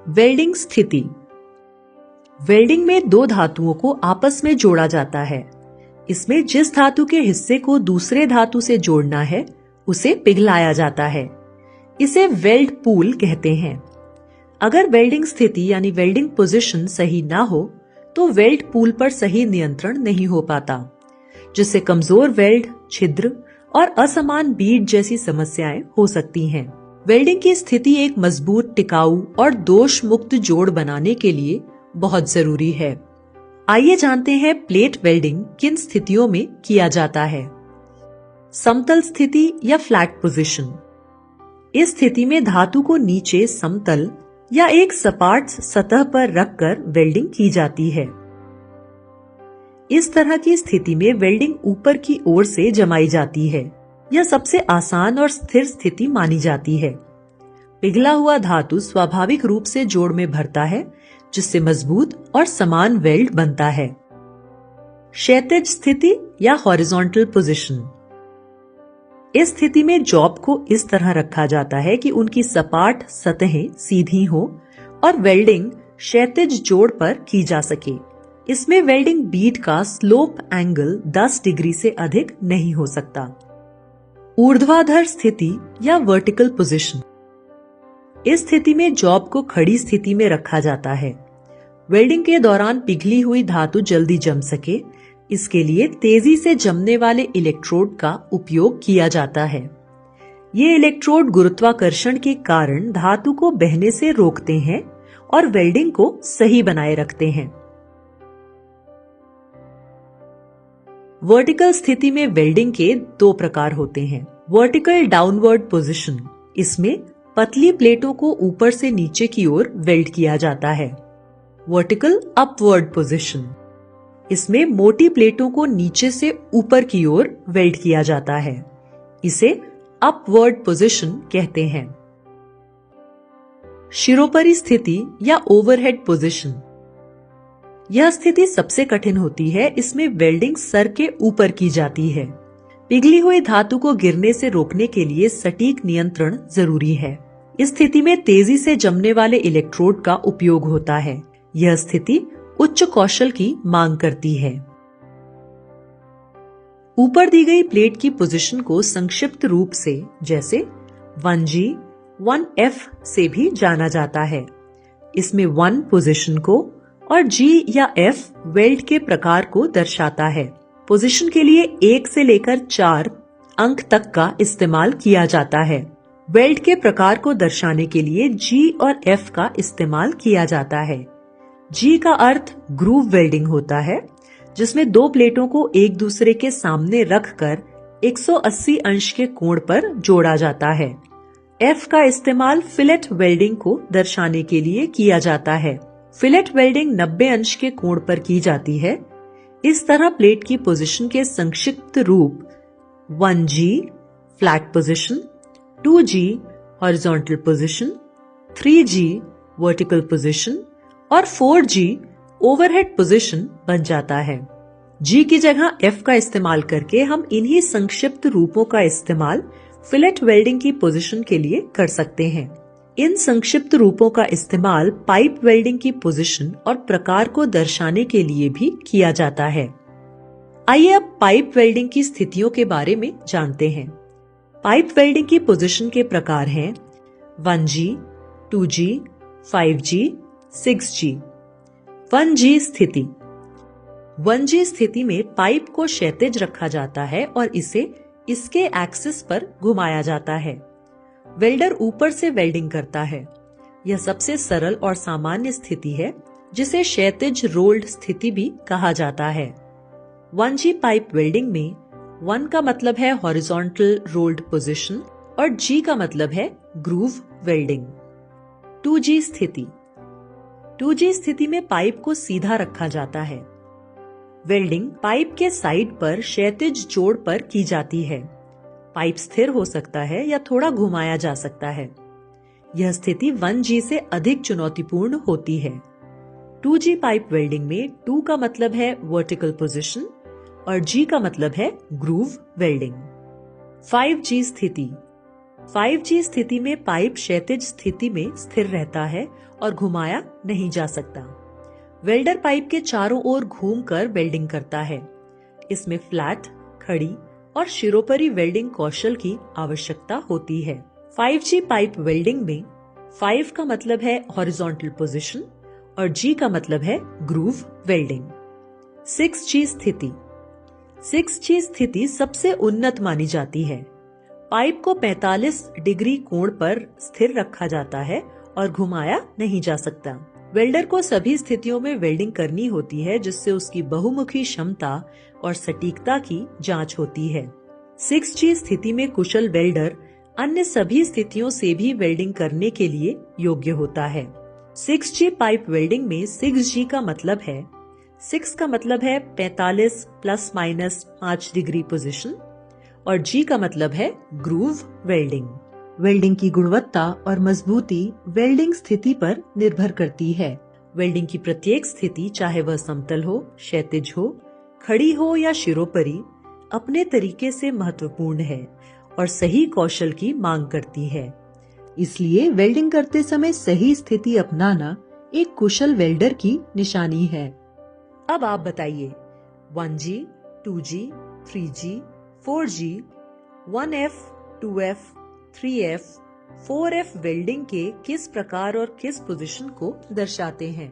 Welding स्थिति। Welding में दो धातुओं को आपस में जोड़ा जाता है। इसमें जिस धातु के हिस्से को दूसरे धातु से जोड़ना है उसे पिघलाया जाता है। इसे वेल्ड पूल कहते हैं। अगर वेल्डिंग स्थिति यानी वेल्डिंग पोजीशन सही ना हो तो वेल्ड पूल पर सही नियंत्रण नहीं हो पाता, जिससे कमजोर वेल्ड, छिद्र और असमान बीड जैसी समस्याएं हो सकती हैं। वेल्डिंग की स्थिति एक मजबूत, टिकाऊ और दोष मुक्त जोड़ बनाने के लिए बहुत जरूरी है। आइए जानते हैं प्लेट वेल्डिंग किन स्थितियों में किया जाता है। समतल स्थिति या फ्लैट पोजीशन। इस स्थिति में धातु को नीचे समतल या एक सपाट सतह पर रखकर वेल्डिंग की जाती है। इस तरह की स्थिति में वेल्डिंग ऊपर की ओर से जमाई जाती है। यह सबसे आसान और स्थिर स्थिति मानी जाती है। पिघला हुआ धातु स्वाभाविक रूप से जोड़ में भरता है, जिससे मजबूत और समान वेल्ड बनता है। क्षैतिज स्थिति या हॉरिजॉन्टल पोजीशन। इस स्थिति में जॉब को इस तरह रखा जाता है कि उनकी सपाट सतहें सीधी हो और वेल्डिंग क्षैतिज जोड़ पर की जा सके। इसमें वेल्डिंग बीट का स्लोप एंगल 10 डिग्री से अधिक नहीं हो सकता। ऊर्ध्वाधर स्थिति या वर्टिकल पोजीशन। इस स्थिति में जॉब को खड़ी स्थिति में रखा जाता है। वेल्डिंग के दौरान पिघली हुई धातु जल्दी जम सके, इसके लिए तेजी से जमने वाले इलेक्ट्रोड का उपयोग किया जाता है। ये इलेक्ट्रोड गुरुत्वाकर्षण के कारण धातु को बहने से रोकते हैं और वेल्डिंग को सही बनाए रखते हैं। वर्टिकल स्थिति में वेल्डिंग के दो प्रकार होते हैं। Vertical downward position. इसमें पतली प्लेटों को ऊपर से नीचे की ओर वेल्ड किया जाता है। Vertical upward position. इसमें मोटी प्लेटों को नीचे से ऊपर की ओर वेल्ड किया जाता है। इसे अपवर्ड पोजीशन कहते हैं। शिरोपरि स्थिति या ओवरहेड पोजीशन। यह स्थिति सबसे कठिन होती है। इसमें वेल्डिंग सर के ऊपर की जाती है। पिघली हुई धातु को गिरने से रोकने के लिए सटीक नियंत्रण जरूरी है। इस स्थिति में तेजी से जमने वाले इलेक्ट्रोड का उपयोग होता है। यह स्थिति उच्च कौशल की मांग करती है। ऊपर दी गई प्लेट की पोजीशन को संक्षिप्त रूप से जैसे 1G, 1F से भी जाना जाता है। इसमें 1 पोजीशन को और G या F वेल्ड के प्रकार को दर्शाता है। पोजीशन के लिए 1 से लेकर 4 अंक तक का इस्तेमाल किया जाता है। वेल्ड के प्रकार को दर्शाने के लिए G और F का इस्तेमाल किया जाता है। G का अर्थ ग्रूव वेल्डिंग होता है, जिसमें दो प्लेटों को एक दूसरे के सामने रखकर 180 अंश के कोण पर जोड़ा जाता है। F का इस्तेमाल फिलेट वेल्डिंग को दर्शाने के लिए किया जाता है। फिलेट वेल्डिंग 90 अंश के कोण पर की जाती है। इस तरह प्लेट की पोजीशन के संक्षिप्त रूप 1G flat position, 2G horizontal position, 3G vertical position और 4G ओवरहेड पोजीशन बन जाता है। G की जगह F का इस्तेमाल करके हम इन्हीं संक्षिप्त रूपों का इस्तेमाल फिलेट वेल्डिंग की पोजीशन के लिए कर सकते हैं। इन संक्षिप्त रूपों का इस्तेमाल पाइप वेल्डिंग की पोजीशन और प्रकार को दर्शाने के लिए भी किया जाता है। आइए अब पाइप वेल्डिंग की स्थितियों के बारे में जानते हैं। पाइप वेल्डिंग की पोजीशन के प्रकार हैं 1G, 2G, 5G, 6G। 1G स्थिति। 1G स्थिति में पाइप को क्षैतिज रखा जाता है और इसे इसके एक्सिस पर घुमाया जाता है। वेल्डर ऊपर से वेल्डिंग करता है। यह सबसे सरल और सामान्य स्थिति है, जिसे क्षैतिज रोल्ड स्थिति भी कहा जाता है। 1G पाइप वेल्डिंग में 1 का मतलब है हॉरिजॉन्टल रोल्ड पोजीशन और G का मतलब है ग्रूव वेल्डिंग। 2G स्थिति। 2G स्थिति में पाइप को सीधा रखा जाता है। वेल्डिंग पाइप के साइड पर क्षैतिज जोड़ पर की जाती है। पाइप स्थिर हो सकता है या थोड़ा घुमाया जा सकता है। यह स्थिति 1G से अधिक चुनौतीपूर्ण होती है। 2G पाइप वेल्डिंग में 2 का मतलब है वर्टिकल पोजीशन और G का मतलब है ग्रूव वेल्डिंग। 5G स्थिति। 5G स्थिति में पाइप क्षैतिज स्थिति में स्थिर रहता है और घुमाया नहीं जा सकता। वेल्डर पाइप के चारों ओर घूमकर वेल्डिंग करता है। इसमें फ्लैट, खड़ी और शिरोपरी वेल्डिंग कौशल की आवश्यकता होती है। 5G पाइप वेल्डिंग में 5 का मतलब है हॉरिजॉन्टल पोजीशन और G का मतलब है ग्रूव वेल्डिंग। 6G स्थिति 6G स्थिति सबसे उन्नत मानी जाती है। पाइप को 45 डिग्री कोण पर स्थिर रखा जाता है और घुमाया नहीं जा सकता। वेल्डर को सभी स्थितियों में वेल्डिंग करनी होती है, जिससे उसकी बहुमुखी क्षमता और सटीकता की जांच होती है। 6G स्थिति में कुशल वेल्डर अन्य सभी स्थितियों से भी वेल्डिंग करने के लिए योग्य होता है। 6G पाइप वेल्डिंग में 6G का मतलब है 6 का मतलब है 45 प्लस माइनस 5 डिग्री पोजीशन और G का मतलब है ग्रूव वेल्डिंग। वेल्डिंग की गुणवत्ता और मजबूती वेल्डिंग स्थिति पर निर्भर करती है। वेल्डिंग की प्रत्येक स्थिति, चाहे वह समतल हो, क्षैतिज हो, खड़ी हो या शिरोपरी, अपने तरीके से महत्वपूर्ण है और सही कौशल की मांग करती है। इसलिए वेल्डिंग करते समय सही स्थिति अपनाना एक कुशल वेल्डर की निशानी है। अब आप बताइए 1G, 2G, 3G, 4G, 1F, 2F, 3F, 4F welding के किस प्रकार और किस पोजीशन को दर्शाते हैं?